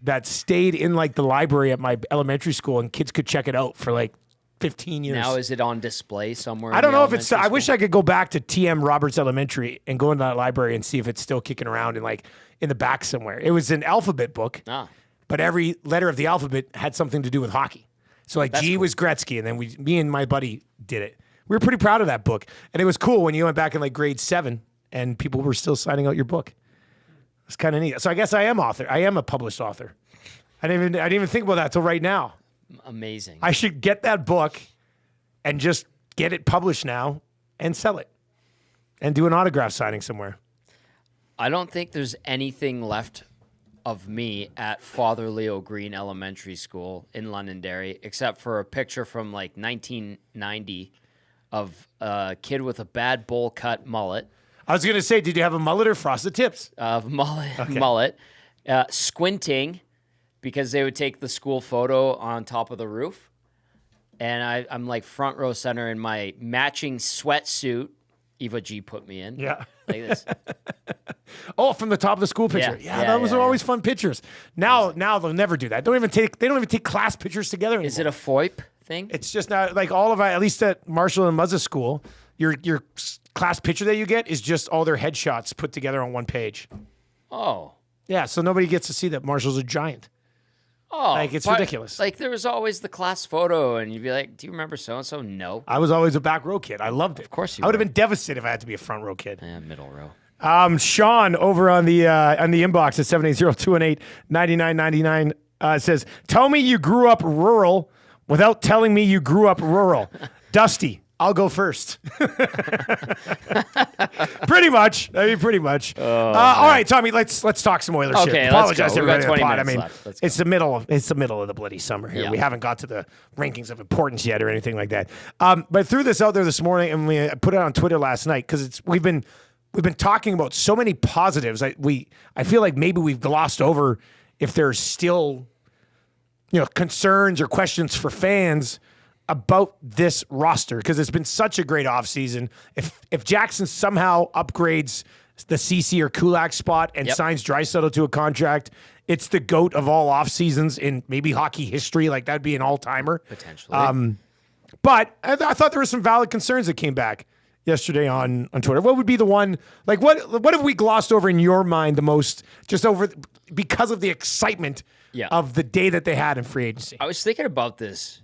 that stayed in like the library at my elementary school, and kids could check it out for like 15 years. Now is it on display somewhere? I don't know if it's... I wish I could go back to TM Roberts Elementary and go into that library and see if it's still kicking around in the back somewhere. It was an alphabet book, but every letter of the alphabet had something to do with hockey. So like G was Gretzky, and then me and my buddy did it. We were pretty proud of that book, and it was cool when you went back in like grade 7 and people were still signing out your book. It's kind of neat. So I guess I am a published author. I didn't even think about that till right now. Amazing. I should get that book and just get it published now and sell it and do an autograph signing somewhere. I don't think there's anything left of me at Father Leo Green Elementary School in Londonderry except for a picture from like 1990 of a kid with a bad bowl cut mullet. I was going to say, did you have a mullet or frosted tips? Mullet. Squinting. Because they would take the school photo on top of the roof. And I'm like front row center in my matching sweatsuit. Eva G put me in. Yeah. Like this. Oh, from the top of the school picture. Yeah, those are always fun pictures. Now they'll never do that. They don't even take class pictures together anymore. Is it a FOIP thing? It's just not like all of at least at Marshall and Muzza school, your class picture that you get is just all their headshots put together on one page. Oh. Yeah, so nobody gets to see that Marshall's a giant. Oh, like it's ridiculous. Like there was always the class photo, and you'd be like, "Do you remember so and so?" No, I was always a back row kid. I loved it. Of course, you I would have been devastated if I had to be a front row kid. Yeah, middle row. Sean over on the inbox at 780-218-9999 says, "Tell me you grew up rural without telling me you grew up rural." Dusty, I'll go first. Pretty much. Pretty much. All right, Tommy, let's talk some Oilers shit. Apologize to everybody in the pod. I mean, it's the middle of the bloody summer here. Yeah. We haven't got to the rankings of importance yet or anything like that. But I threw this out there this morning, and we put it on Twitter last night because we've been talking about so many positives. I feel like maybe we've glossed over if there's still concerns or questions for fans about this roster, because it's been such a great offseason. If Jackson somehow upgrades the CC or Kulak spot and signs Draisaitl to a contract, it's the GOAT of all off seasons in maybe hockey history. Like that'd be an all timer Potentially. But I thought there were some valid concerns that came back yesterday on Twitter. What would be the one, like what have we glossed over in your mind the most, just over because of the excitement of the day that they had in free agency? I was thinking about this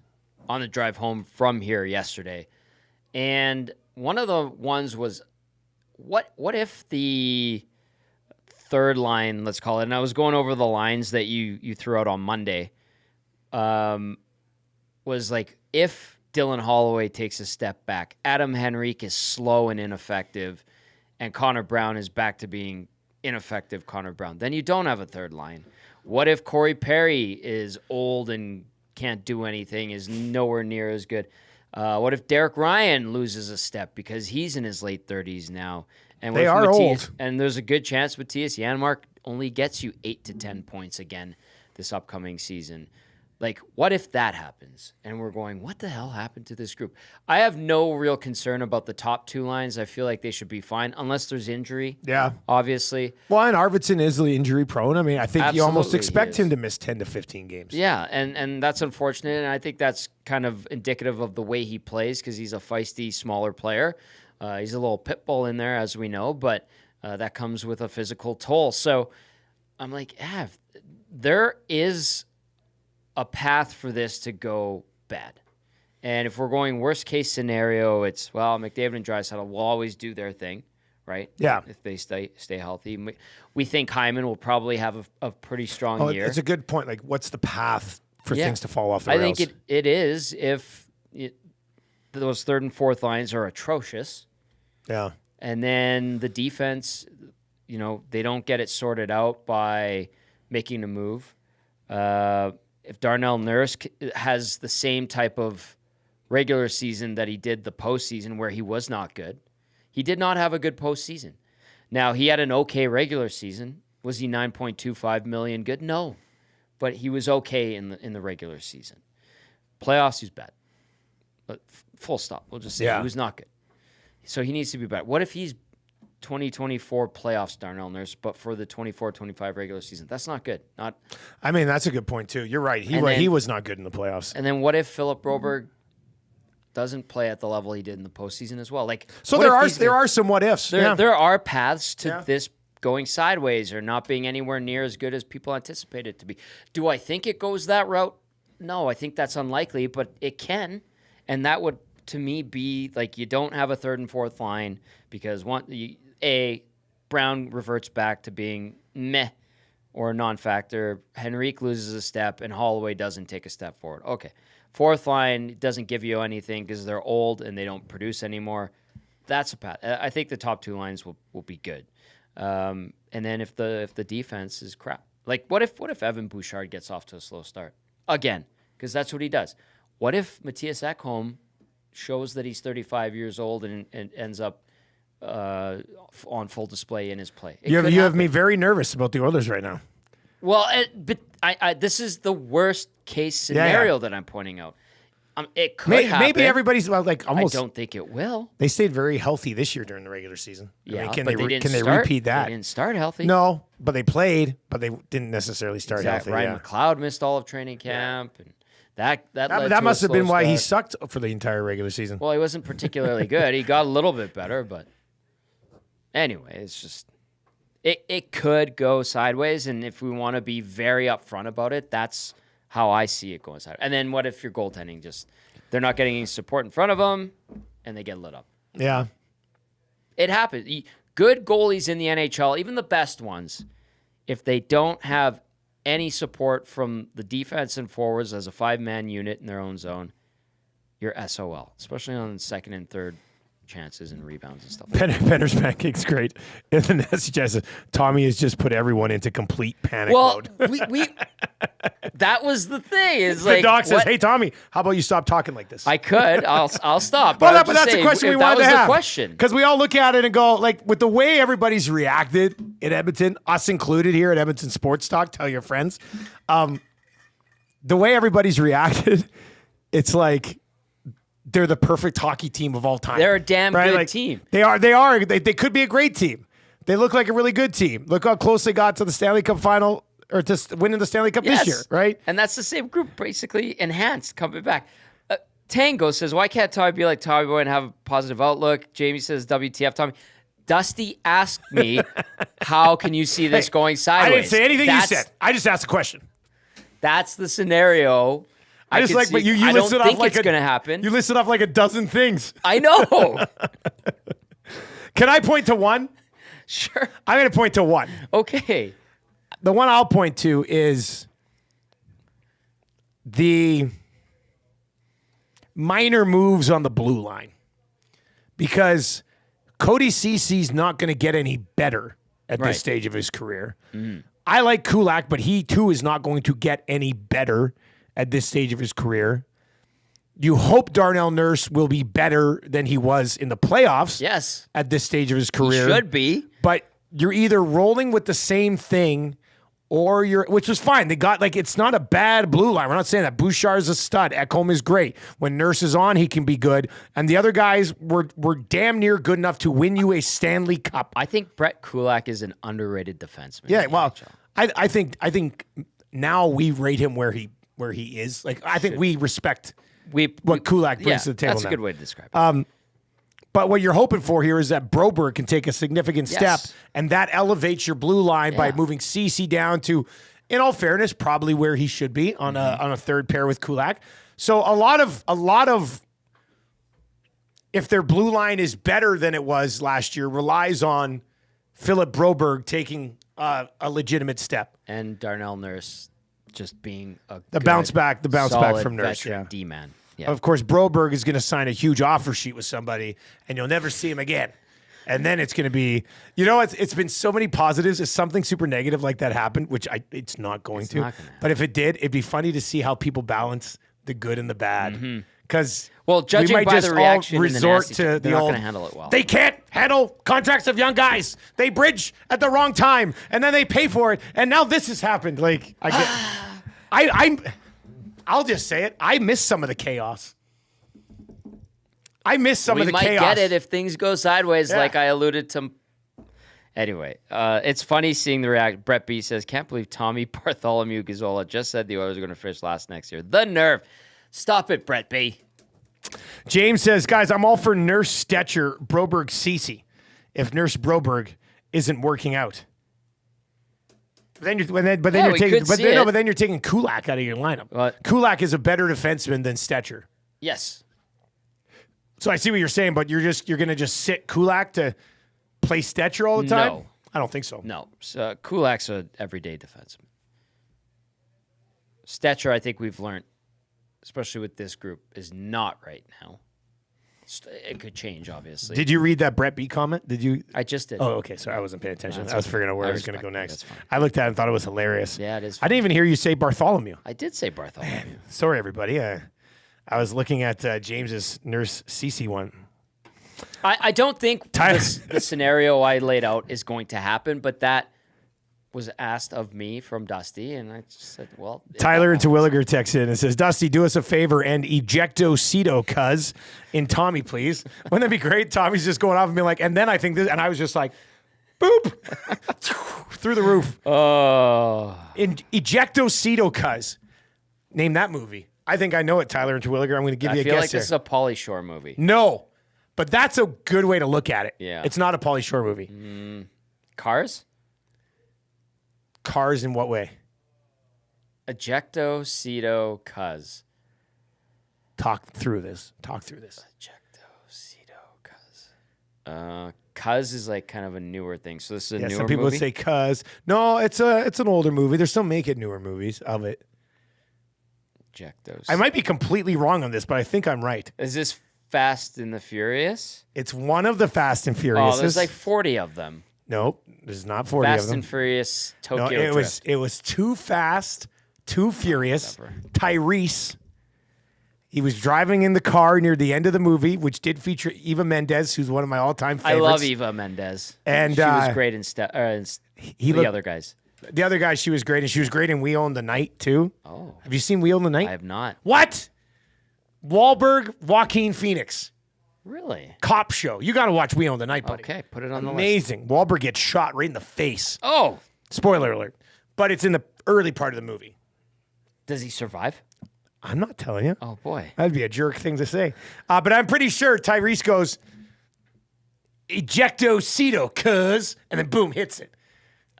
on the drive home from here yesterday, and one of the ones was, what if the third line, let's call it, and I was going over the lines that you threw out on Monday, was like, if Dylan Holloway takes a step back, Adam Henrique is slow and ineffective, and Connor Brown is back to being ineffective Connor Brown, then you don't have a third line. What if Corey Perry is old and can't do anything, is nowhere near as good? What if Derek Ryan loses a step because he's in his late 30s now? And they are old. And there's a good chance Matthias Janmark only gets you 8 to 10 points again this upcoming season. Like, what if that happens? And we're going, what the hell happened to this group? I have no real concern about the top two lines. I feel like they should be fine, unless there's injury. Yeah. Obviously. Well, and Arvidsson is injury prone. I mean, I think you almost Absolutely, expect him to miss 10 to 15 games. Yeah, and that's unfortunate, and I think that's kind of indicative of the way he plays, because he's a feisty, smaller player. He's a little pit bull in there, as we know, but that comes with a physical toll. So I'm like, there is a path for this to go bad. And if we're going worst case scenario, it's, well, McDavid and Draisaitl will always do their thing, right? Yeah. If they stay healthy. We think Hyman will probably have a pretty strong year. It's a good point. Like, what's the path for things to fall off the rails? I think it is if those third and fourth lines are atrocious. Yeah. And then the defense, they don't get it sorted out by making a move. If Darnell Nurse has the same type of regular season that he did the postseason, where he was not good. He did not have a good postseason. Now, he had an okay regular season. Was he $9.25 million good? No. But he was okay in the regular season. Playoffs, he's bad. But full stop. We'll just say he was not good. So he needs to be better. What if he's 2024 playoffs Darnell Nurse, but for the 24-25 regular season? That's not good. I mean, that's a good point too. You're right. He was not good in the playoffs. And then what if Philip Broberg doesn't play at the level he did in the postseason as well? Like, so there are some what ifs. There are paths to this going sideways or not being anywhere near as good as people anticipate it to be. Do I think it goes that route? No, I think that's unlikely, but it can. And that would, to me, be like, you don't have a third and fourth line because Brown reverts back to being meh or a non-factor. Henrique loses a step, and Holloway doesn't take a step forward. Okay. Fourth line doesn't give you anything because they're old and they don't produce anymore. That's a path. I think the top two lines will be good. And then if the defense is crap, like what if Evan Bouchard gets off to a slow start again? Because that's what he does. What if Matthias Ekholm shows that he's 35 years old and ends up on full display in his play? You have me very nervous about the Oilers right now. Well, but this is the worst case scenario that I'm pointing out. It could happen. Maybe everybody's almost. I don't think it will. They stayed very healthy this year during the regular season. Yeah, can but they repeat that? They didn't start healthy. No, but they played, but they didn't necessarily start healthy. Ryan McLeod missed all of training camp, and that must have been why he sucked for the entire regular season. Well, he wasn't particularly good. He got a little bit better, but anyway, it's just it could go sideways, and if we want to be very upfront about it, that's how I see it going sideways. And then what if your goaltending they're not getting any support in front of them, and they get lit up? Yeah. It happens. Good goalies in the NHL, even the best ones, if they don't have any support from the defense and forwards as a five-man unit in their own zone, you're SOL, especially on second and third chances and rebounds and stuff like that. Penner's Pancake's great. And the message says, Tommy has just put everyone into complete panic mode. we that was the thing. Is the doc says, "Hey Tommy, how about you stop talking like this?" I could. I'll stop. Well, but that's the question we wanted to have. Question, because we all look at it and go, like, with the way everybody's reacted in Edmonton, us included here at Edmonton Sports Talk. Tell your friends, the way everybody's reacted, it's like they're the perfect hockey team of all time. They're a damn good team. They are. They could be a great team. They look like a really good team. Look how close they got to the Stanley Cup final or to winning the Stanley Cup this year, right? And that's the same group, basically enhanced, coming back. Tango says, why can't Tommy be like Tommy Boy and have a positive outlook? Jamie says, WTF, Tommy. Dusty asked me, how can you see this going sideways? I didn't say anything you said. I just asked a question. That's the scenario. I just like, but you I listed don't off think like it's going to happen. You listed off like a dozen things. I know. Can I point to one? Sure. I'm going to point to one. Okay. The one I'll point to is the minor moves on the blue line, because Cody Cece's not going to get any better at this stage of his career. I like Kulak, but he too is not going to get any better at this stage of his career. You hope Darnell Nurse will be better than he was in the playoffs. Yes. At this stage of his career. He should be. But you're either rolling with the same thing or which was fine. They got, like, it's not a bad blue line. We're not saying that. Bouchard's a stud. Ekholm is great. When Nurse is on, he can be good. And the other guys were damn near good enough to win you a Stanley Cup. I think Brett Kulak is an underrated defenseman. Yeah, well, I think now we rate him where he is. Like, I think we respect what Kulak brings to the table. That's now. a good way to describe it. But what you're hoping for here is that Broberg can take a significant step, and that elevates your blue line by moving Cece down to, in all fairness, probably where he should be on a third pair with Kulak. So a lot of if their blue line is better than it was last year, relies on Philip Broberg taking a legitimate step, and Darnell Nurse just being the bounce back from Nurse, D-man. Yeah. Of course, Broberg is going to sign a huge offer sheet with somebody, and you'll never see him again. And then it's going to be, it's been so many positives. If something super negative like that happened, which it's not going to, but if it did, it'd be funny to see how people balance the good and the bad. Because judging we might by just the reaction, all resort to the they're not old. going to handle it well. They can't handle contracts of young guys. They bridge at the wrong time, and then they pay for it. And now this has happened. Like I'll just say it. I miss some of the chaos. I miss some of the chaos. We might get it if things go sideways, like I alluded to. Anyway, it's funny seeing the react. Brett B says, can't believe Tommy Bartholomew Gazzola just said the Oilers are going to finish last next year. The nerve. Stop it, Brett B. James says, guys, I'm all for Nurse Stetcher, Broberg, Cece, if Nurse Broberg isn't working out. But then you're taking Kulak out of your lineup. What? Kulak is a better defenseman than Stetcher. Yes. So I see what you're saying, but you're going to just sit Kulak to play Stetcher all the time? No. I don't think so. No. So, Kulak's an everyday defenseman. Stetcher, I think we've learned, especially with this group, is not right now. It could change, obviously. Did you read that Brett B comment? Did you? I just did. Oh, okay. Sorry, I wasn't paying attention. No, I was okay. figuring out where I was going to go next. I looked at it and thought it was hilarious. Yeah, it is. I didn't even hear you say Bartholomew. I did say Bartholomew. Sorry, everybody. I was looking at James's Nurse Cece one. I don't think the scenario I laid out is going to happen, but that was asked of me from Dusty, and I just said, well. Tyler into Williger texts in and says, Dusty, do us a favor and ejecto Cito, cuz, in Tommy, please. Wouldn't that be great? Tommy's just going off and being like, and then I think this, and I was just like, boop, through the roof. Oh. In ejecto Cito, cuz. Name that movie. I think I know it, Tyler into Williger. I'm going to give you a guess. I feel like here. this is a Pauly Shore movie. No, but that's a good way to look at it. Yeah. It's not a Pauly Shore movie. Cars? Cars in what way? Ejecto, Cito, Cuz. Talk through this. Ejecto, Cito, Cuz. Cuz is like kind of a newer thing. So this is a newer some people movie? would say Cuz. No, it's an older movie. They're still making newer movies of it. Ejecto. I might be completely wrong on this, but I think I'm right. Is this Fast and the Furious? It's one of the Fast and Furious. Oh, there's like 40 of them. Nope, there's not 40 of them. Fast and Furious Tokyo Drift. It was Too Fast, Too Furious. Tyrese. He was driving in the car near the end of the movie, which did feature Eva Mendes, who's one of my all-time favorites. I love Eva Mendes. And she was great in the other guys. The other guy, she was great, and she was great in We Own the Night, too. Oh. Have you seen We Own the Night? I have not. What? Wahlberg, Joaquin Phoenix. Really? Cop show. You got to watch We Own the Night, buddy. Okay, put it on the list. Amazing. Wahlberg gets shot right in the face. Oh, Spoiler alert. But it's in the early part of the movie. does he survive? I'm not telling you. Oh boy. That'd be a jerk thing to say. But I'm pretty sure Tyrese goes, ejecto-ceto, cuz, and then boom, hits it.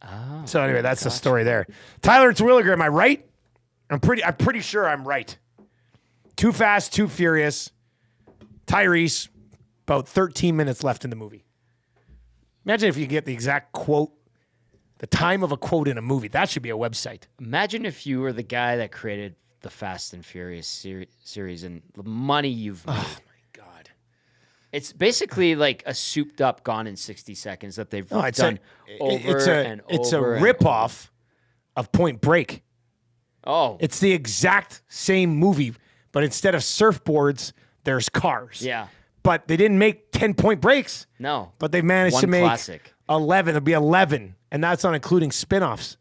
Oh. So anyway, that's the story there. Tyler Terwilliger, am I right? I'm pretty sure I'm right. Too Fast, Too Furious. Tyrese, about 13 minutes left in the movie. Imagine if you get the exact quote, the time of a quote in a movie. That should be a website. Imagine if you were the guy that created the Fast and Furious series and the money you've made. Oh my God. It's basically like a souped up Gone in 60 Seconds that they've No, done over and over. It's a and ripoff of Point Break. Oh, It's the exact same movie, but instead of surfboards, there's cars. yeah. But they didn't make 10 Point Breaks, No. but they managed One to make classic. 11. It'll be 11, and that's not including spin-offs.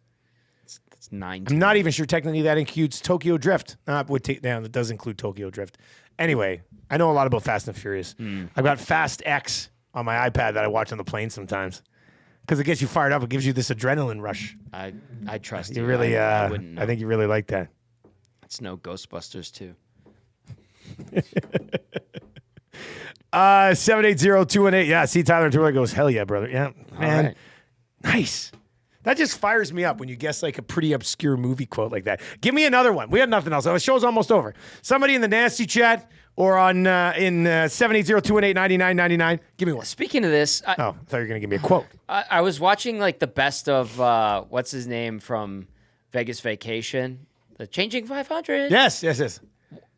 It's 9. I'm not even sure technically that includes Tokyo Drift. Would take down. That does include Tokyo Drift. Anyway, I know a lot about Fast and Furious. I've got Fast X on my iPad that I watch on the plane sometimes because it gets you fired up. It gives you this adrenaline rush. I trust You you. really, I wouldn't know. I think you really like that. It's no Ghostbusters too. 780-218. Yeah, see Tyler Terwilliger goes, hell yeah, brother. Yeah, man. right. Nice. That just fires me up when you guess like a pretty obscure movie quote like that. Give me another one. We have nothing else. The show's almost over. Somebody in the nasty chat or on in 780-218-9999. Give me one. Speaking of this, Oh, I thought you were going to give me a quote. I was watching like the best of what's his name from Vegas Vacation, the Changing 500. Yes.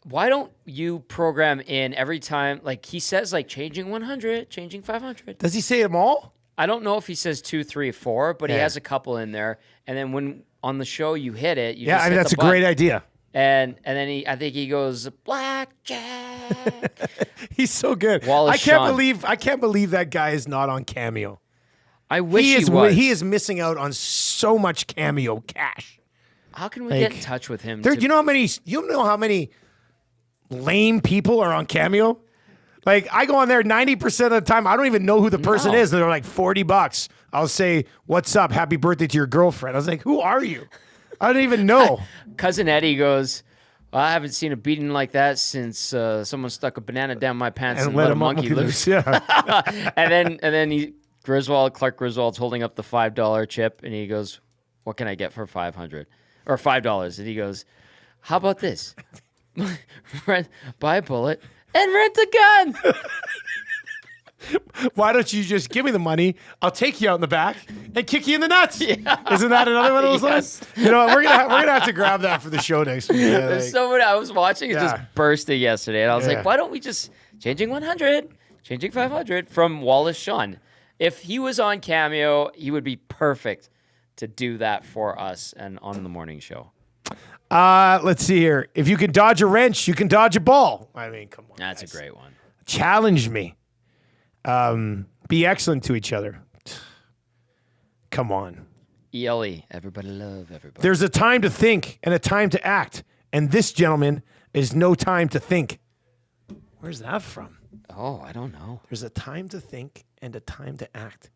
Why don't you program in every time, like he says, like changing 100, changing 500? Does he say them all? I don't know if he says 2, 3, 4, but he Yeah. has a couple in there. And then when on the show you hit it, you Yeah, just I mean, hit that's the a great button. idea. And then I think he goes blackjack. He's so good. Wallace I can't Shawn. believe that guy is not on Cameo. I wish he was. He is missing out on so much Cameo cash. How can we get like, in touch with him? There, you know how many lame people are on Cameo? Like I go on there 90% of the time. I don't even know who the person No. is. They're like $40. I'll say, "What's up? Happy birthday to your girlfriend." I was like, "Who are you?" I don't even know. Cousin Eddie goes, well, I haven't seen a beating like that since someone stuck a banana down my pants and let a monkey loose. Yeah. and then Clark Griswold's holding up the $5 chip, and he goes, "What can I get for 500 or $5?" And he goes, "How about this? Buy a bullet and rent a gun." Why don't you just give me the money? I'll take you out in the back and kick you in the nuts. Yeah. Isn't that another one of those lines? You know, we're gonna have to grab that for the show next week. Yeah, There's someone I was watching, it Yeah. just bursted yesterday, and I was Yeah. like, "Why don't we just changing 100, changing 500 from Wallace Shawn?" If he was on Cameo, he would be perfect to do that for us and on the morning show. let's see here. If you can dodge a wrench, you can dodge a ball. I mean, come on. That's guys. a great one. Challenge me. Be excellent to each other. Come on. ELE, everybody love everybody. There's a time to think and a time to act. And this, gentleman, is no time to think. Where's that from? Oh, I don't know. There's a time to think and a time to act.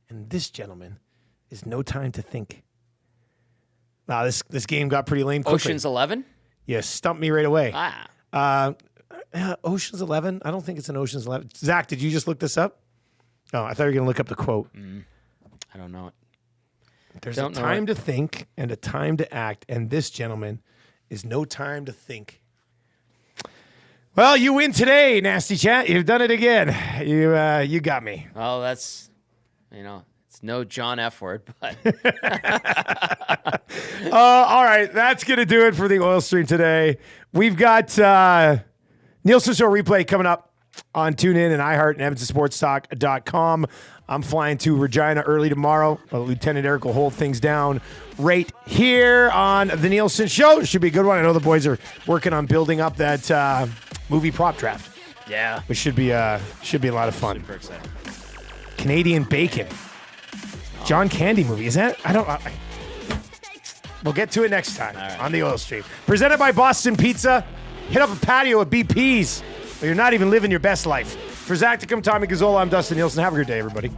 And this, gentleman, is no time to think. Wow, this game got pretty lame quickly. Ocean's 11? You stumped me right away. Ah. Ocean's 11? I don't think it's an Ocean's 11. Zach, did you just look this up? Oh, I thought you were going to look up the quote. I don't know it. There's Don't a know time it. to think and a time to act, and this, gentleman, is no time to think. Well, you win today, Nasty Chat. You've done it again. You got me. Well, that's, it's no John F word, but All right, that's going to do it for the oil stream today. We've got Nielsen Show replay coming up on TuneIn and iHeart and EdmontonSportsTalk.com. I'm flying to Regina early tomorrow. Lieutenant Eric will hold things down right here on the Nielsen Show. It should be a good one. I know the boys are working on building up that movie prop draft, yeah. which should be a lot of fun. Super excited. Canadian Bacon. John Candy movie. Is that? We'll get to it next time on the oil stream. Presented by Boston Pizza. Hit up a patio at BP's, or you're not even living your best life. For Zach to come, Tommy Gazzola, I'm Dustin Nielson. Have a good day, everybody.